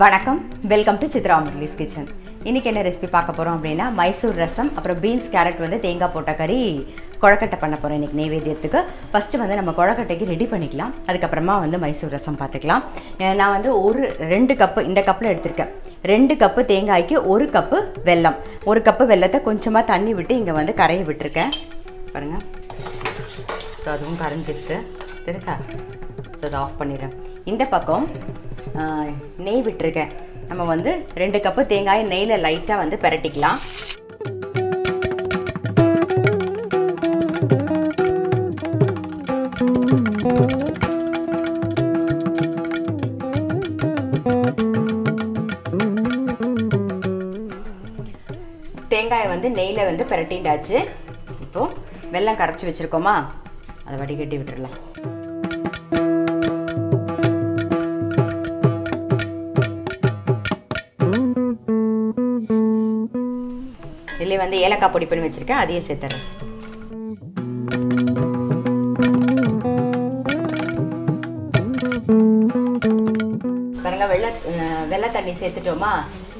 வணக்கம், welcome to Chitra Murali's kitchen. இன்றைக்கி என்ன ரெசிபி பார்க்க போகிறோம் அப்படின்னா மைசூர் ரசம், அப்புறம் பீன்ஸ் கேரட் வந்து தேங்காய் போட்ட கறி கொழக்கட்டை பண்ண போகிறோம் இன்றைக்கி நெய்வேத்தியத்துக்கு. ஃபஸ்ட்டு வந்து நம்ம கொழக்கட்டைக்கு ரெடி பண்ணிக்கலாம், அதுக்கப்புறமா வந்து மைசூர் ரசம் பார்த்துக்கலாம். நான் வந்து 2 கப்பு இந்த கப்பில் எடுத்திருக்கேன். 2 கப்பு தேங்காய்க்கு 1 கப்பு வெல்லம். 1 கப்பு வெல்லத்தை கொஞ்சமாக தண்ணி விட்டு இங்கே வந்து கரையை விட்டுருக்கேன் பாருங்கள். ஸோ அதுவும் கரைஞ்சிருக்கு இருக்கா. ஸோ அதை ஆஃப் பண்ணிடுறேன். இந்த பக்கம் நெய் விட்டுருக்கேன். நம்ம வந்து 2 கப்பு தேங்காயை நெய்யில் லைட்டாக வந்து பிரட்டிக்கலாம். தேங்காயை வந்து நெய்யில் வந்து பிரட்டிண்டாச்சு. இப்போது வெல்லம் கரைச்சி வச்சுருக்கோமா, அதை வடிகட்டி விட்டுடலாம். இதில் வந்து ஏலக்காய் பொடி பண்ணி வச்சுருக்கேன், அதையும் சேர்த்துறேன். பாருங்க, வெள்ளை தண்ணி சேர்த்துட்டோமா,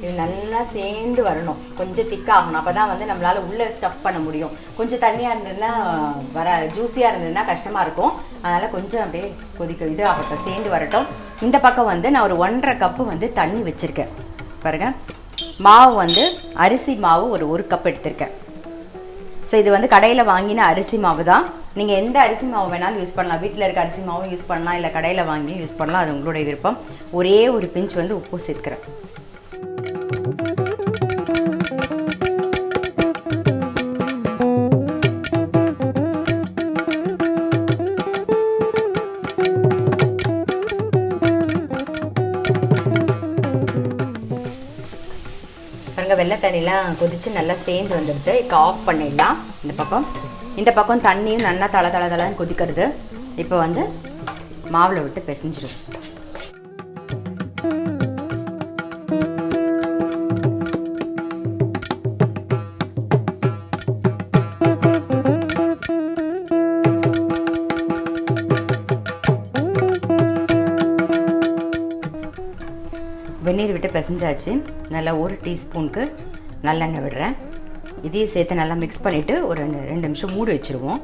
இது நல்லா சேர்ந்து வரணும், கொஞ்சம் திக்காகணும். அப்போ தான் வந்து நம்மளால் உள்ளே ஸ்டஃப் பண்ண முடியும். கொஞ்சம் தண்ணியாக இருந்ததுன்னா ஜூஸியாக இருந்ததுன்னா கஷ்டமாக இருக்கும். அதனால் கொஞ்சம் அப்படியே இது ஆகட்டும், சேர்ந்து வரட்டும். இந்த பக்கம் வந்து நான் ஒரு 1.5 கப்பு வந்து தண்ணி வச்சுருக்கேன் பாருங்கள். மாவு வந்து அரிசி மாவு ஒரு கப் எடுத்திருக்கேன். ஸோ இது வந்து கடையில் வாங்கின அரிசி மாவு தான். நீங்கள் எந்த அரிசி மாவு வேணாலும் யூஸ் பண்ணலாம். வீட்டில் இருக்க அரிசி மாவும் யூஸ் பண்ணலாம், இல்லை கடையில் வாங்கியும் யூஸ் பண்ணலாம். அது உங்களுடைய விருப்பம். ஒரே ஒரு பிஞ்ச் வந்து உப்பு சேர்க்கிறேன். வெள்ளை தண்ணிலாம் கொதித்து நல்லா சேர்ந்து வந்துடுது. இப்போ ஆஃப் பண்ணிடலாம். இந்த பக்கம் தண்ணியும் நல்லா தளன்னு கொதிக்கிறது. இப்போ வந்து மாவில் விட்டு பிசைஞ்சிடும். வெந்நீர் விட்டு பிசைஞ்சாச்சு. நல்லா 1 டீஸ்பூனுக்கு நல்லெண்ணெய் விடுறேன். இதையும் சேர்த்து நல்லா மிக்ஸ் பண்ணிவிட்டு ஒரு 2 நிமிஷம் மூடி வச்சுருவோம்.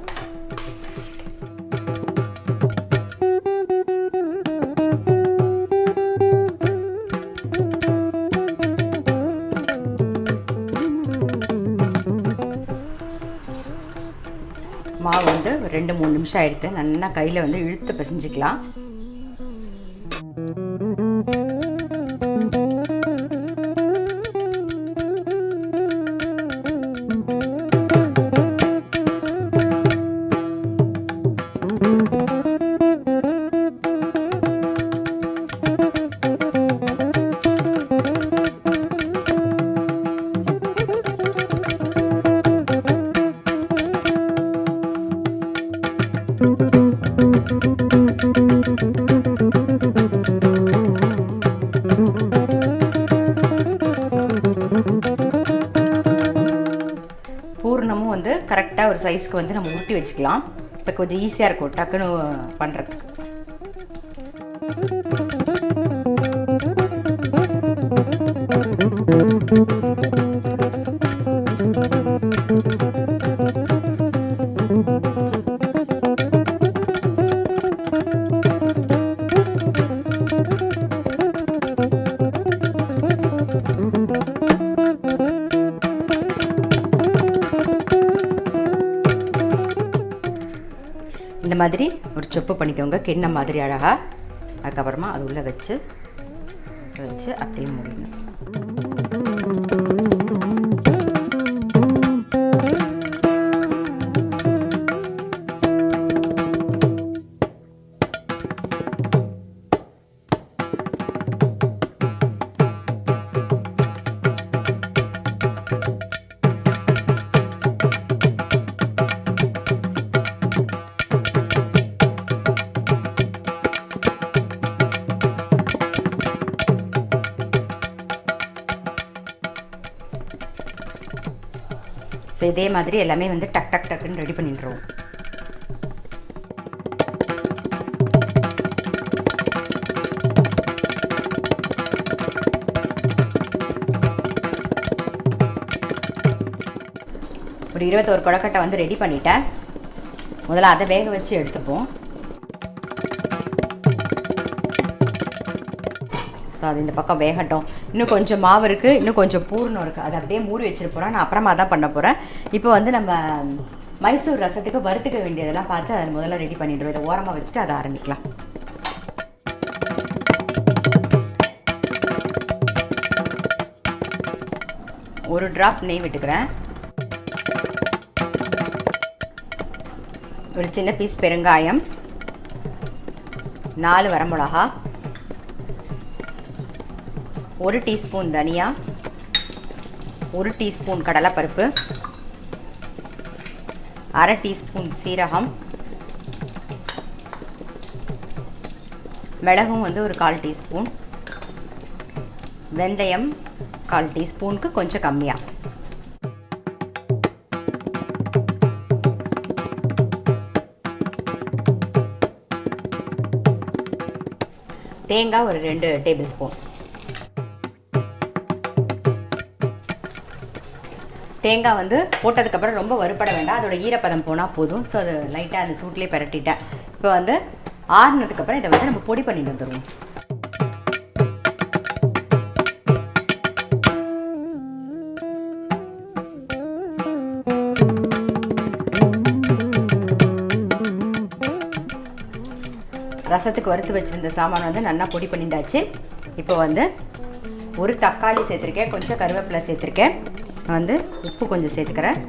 மாவு வந்து 2-3 நிமிஷம் ஆகிடுது. நல்லா கையில் வந்து இழுத்து பிசைஞ்சிக்கலாம். பூர்ணமும் வந்து கரெக்டாக ஒரு சைஸ்க்கு வந்து நம்ம உருட்டி வச்சுக்கலாம். இப்போ கொஞ்சம் ஈஸியாக இருக்கும் டக்குன்னு பண்ணுறதுக்கு. இந்த மாதிரி ஒரு சொப்பு பண்ணிக்கோங்க, கிண்ணம் மாதிரி அழகாக. அதுக்கப்புறமா அது உள்ளே வச்சு அப்படியே முடியணும். ஸோ இதே மாதிரி எல்லாமே வந்து டக்குன்னு ரெடி பண்ணிடுறோம். ஒரு 21 கொழக்கட்டை வந்து ரெடி பண்ணிட்டேன். முதல்ல அதை வேக வச்சு எடுத்துப்போம். ஸோ அது இந்த பக்கம் வேகட்டும். இன்னும் கொஞ்சம் மாவு இருக்குது, இன்னும் கொஞ்சம் பூர்ணம் இருக்குது. அதை அப்படியே மூடி வச்சுட்டு போகிறேன். நான் அப்புறமா தான் பண்ண போகிறேன். இப்போ வந்து நம்ம மைசூர் ரசத்துக்கு வறுத்துக்க வேண்டியதெல்லாம் பார்த்து அதை முதல்ல ரெடி பண்ணிவிடுவோம். இதை ஓரமாக வச்சுட்டு அதை ஆரம்பிக்கலாம். ஒரு ட்ராப் நெய் விட்டுக்கிறேன். ஒரு சின்ன பீஸ் பெருங்காயம், 4 வரமிளகா, 1 டீஸ்பூன் தனியா, 1 டீஸ்பூன் கடலைப்பருப்பு, 1/2 டீஸ்பூன் சீரகம், மிளகும் வந்து ஒரு 1/4 டீஸ்பூன், வெந்தயம் 1/4 டீஸ்பூனுக்கு கொஞ்சம் கம்மியாக, தேங்காய் ஒரு 2 டேபிள் ஸ்பூன். தேங்காய் வந்து போட்டதுக்கப்புறம் ரொம்ப வறுபட வேண்டாம், அதோட ஈரப்பதம் போனால் போதும். ஸோ அது லைட்டாக அந்த சூட்லேயே பரட்டிட்டேன். இப்போ வந்து ஆறுனதுக்கப்புறம் இதை வந்து நம்ம பொடி பண்ணிட்டு வந்துடுவோம். ரசத்துக்கு வறுத்து வச்சுருந்த சாமான் வந்து நல்லா பொடி பண்ணிட்டாச்சு. இப்போ வந்து ஒரு தக்காளி சேர்த்துருக்கேன், கொஞ்சம் கருவேப்பிலை சேர்த்துருக்கேன், வந்து உப்பு கொஞ்சம் சேர்த்துக்கிறேன்.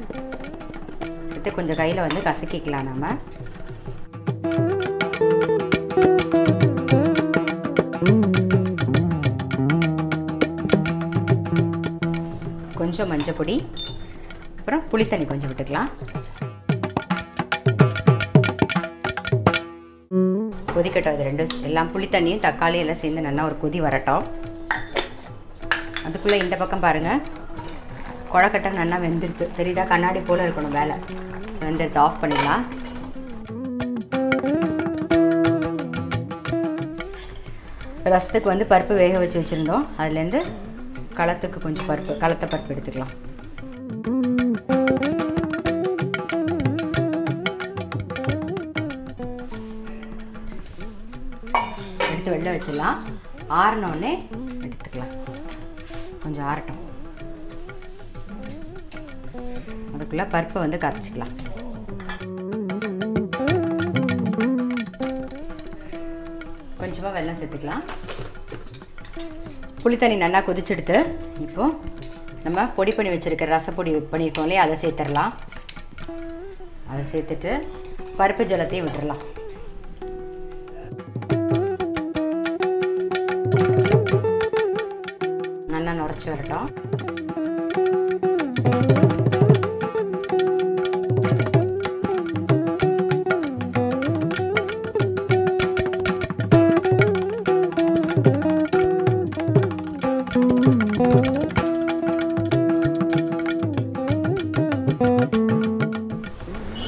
எடுத்து கொஞ்சம் கையில் வந்து கசக்கிக்கலாம். நம்ம கொஞ்சம் மஞ்சள் பொடி, அப்புறம் புளித்தண்ணி கொஞ்சம் விட்டுக்கலாம். கொதிக்கட்டும். அது ரெண்டும் எல்லாம் புளித்தண்ணியும் தக்காளி எல்லாம் சேர்ந்து நல்லா ஒரு கொதி வரட்டும். அதுக்குள்ளே இந்த பக்கம் பாருங்கள், கொழக்கட்டை நல்லா வெந்துடுது. தெரியுதா? கண்ணாடி போல் இருக்கணும் வேலை. வெந்துடுத்து ஆஃப் பண்ணிடலாம். ரசத்துக்கு வந்து பருப்பு வேக வச்சு வச்சுருந்தோம். அதுலேருந்து களத்துக்கு கொஞ்சம் பருப்பு, களத்த பருப்பு எடுத்துக்கலாம். எடுத்து வெளில வச்சிடலாம். ஆறினோடனே எடுத்துக்கலாம். கொஞ்சம் ஆறட்டும். அதுக்குள்ளே பருப்பை வந்து கரைச்சிக்கலாம். கொஞ்சமாக வெல்லம் சேர்த்துக்கலாம். புளித்தண்ணி நல்லா கொதிச்செடுத்து இப்போது நம்ம பொடி பண்ணி வச்சுருக்கிற ரசப்பொடி பண்ணியிருக்கோம் இல்லையா, அதை சேர்த்துடலாம். அதை சேர்த்துட்டு பருப்பு ஜலத்தையும் விட்டுடலாம். நல்லா நுரைச்சி வரட்டும்.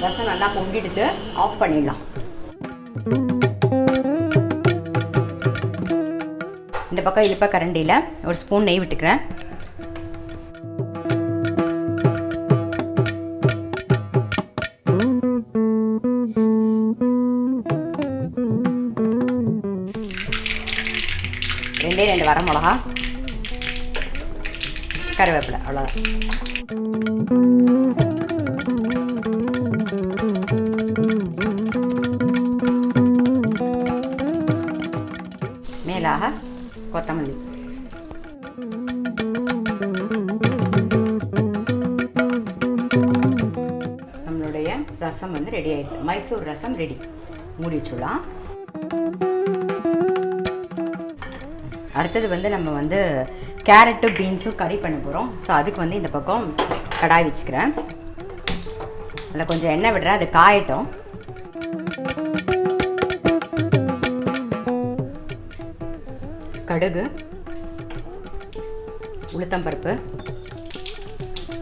ரசம் நல்லா பொங்கிடுத்து ஆஃப் பண்ணிடலாம். இந்த பக்கம் இழுப்ப கரண்டியில் ஒரு ஸ்பூன் நெய் விட்டுக்கிறேன். ரெண்டே 2 வரமிளகா, கருவேப்பிலை, அவ்வளோதான். மேலாக கொத்தமல்லி. நம்மளுடைய ரசம் வந்து ரெடி ஆயிடுது. மைசூர் ரசம் ரெடி. மூடி வச்சுடலாம். அடுத்தது வந்து நம்ம வந்து கேரட்டு பீன்ஸும் கறி பண்ண போகிறோம். ஸோ அதுக்கு வந்து இந்த பக்கம் கடாய் வச்சுக்கிறேன். அதில் கொஞ்சம் எண்ணெய் விடுறேன், அது காயட்டும். கடுகு, உளுத்தம்பருப்பு,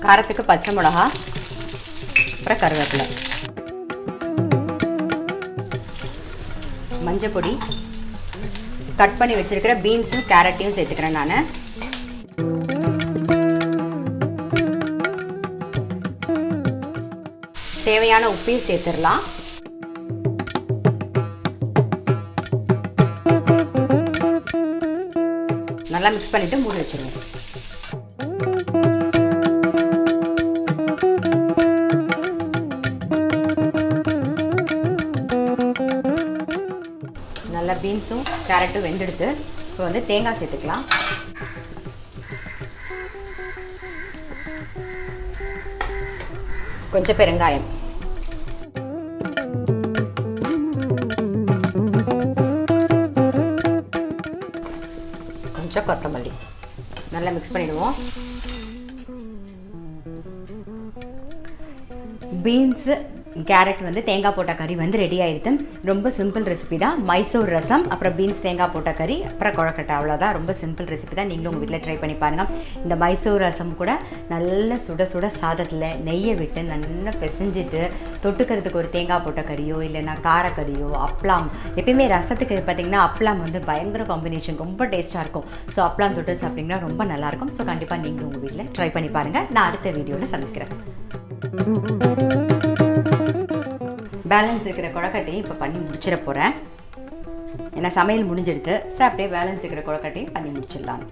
காரத்துக்கு பச்சை மிளகா, அப்புறம் கருவேப்பிலை, மஞ்சள் பொடி, கட் பண்ணி வச்சிருக்கிற பீன்ஸும் கேரட்டையும் சேர்த்துக்கிறேன் நான். தேவையான உப்பையும் சேர்த்துடலாம். நல்லா மிக்ஸ் பண்ணிவிட்டு மூடி வச்சிருவோம். நல்லா பீன்ஸும் கேரட்டும் வெந்தெடுத்து இப்போ வந்து தேங்காய் சேர்த்துக்கலாம். கொஞ்சம் பெருங்காயம், கொஞ்சம் கொத்தமல்லி நல்லா மிக்ஸ் பண்ணிடுவோம். பீன்ஸ் கேரட் வந்து தேங்காய் போட்ட கறி வந்து ரெடி ஆயிடுது. ரொம்ப சிம்பிள் ரெசிபி தான். மைசூர் ரசம், அப்புறம் பீன்ஸ் தேங்காய் போட்ட கறி, அப்புறம் கொழக்கட்டை, அவ்வளோதான். ரொம்ப சிம்பிள் ரெசிபி தான். நீங்களும் உங்கள் வீட்டில் ட்ரை பண்ணி பாருங்கள். இந்த மைசூர் ரசம் கூட நல்ல சுட சுட சாதத்தில் நெய்யை விட்டு நல்லா பிசைஞ்சிட்டு தொட்டுக்கிறதுக்கு ஒரு தேங்காய் போட்ட கறியோ இல்லைன்னா காரக்கறியோ அப்பளம். எப்பயுமே ரசத்துக்கு பார்த்திங்கன்னா அப்பளம் வந்து பயங்கர காம்பினேஷன், ரொம்ப டேஸ்ட்டாக இருக்கும். ஸோ அப்பளம் தொட்டு சாப்பிட்டிங்கன்னா ரொம்ப நல்லாயிருக்கும். ஸோ கண்டிப்பாக நீங்களும் உங்கள் வீட்டில் ட்ரை பண்ணி பாருங்கள். நான் அடுத்த வீடியோவில் சந்திக்கிறேன். பேலன்ஸ் இருக்கிற கொழக்கட்டையும் இப்போ பண்ணி முடிச்சிட போகிறேன். ஏன்னா சமையல் முடிஞ்செடுத்து அப்படியே பேலன்ஸ் இருக்கிற கொழக்கட்டையும் பண்ணி முடிச்சிடலாம்.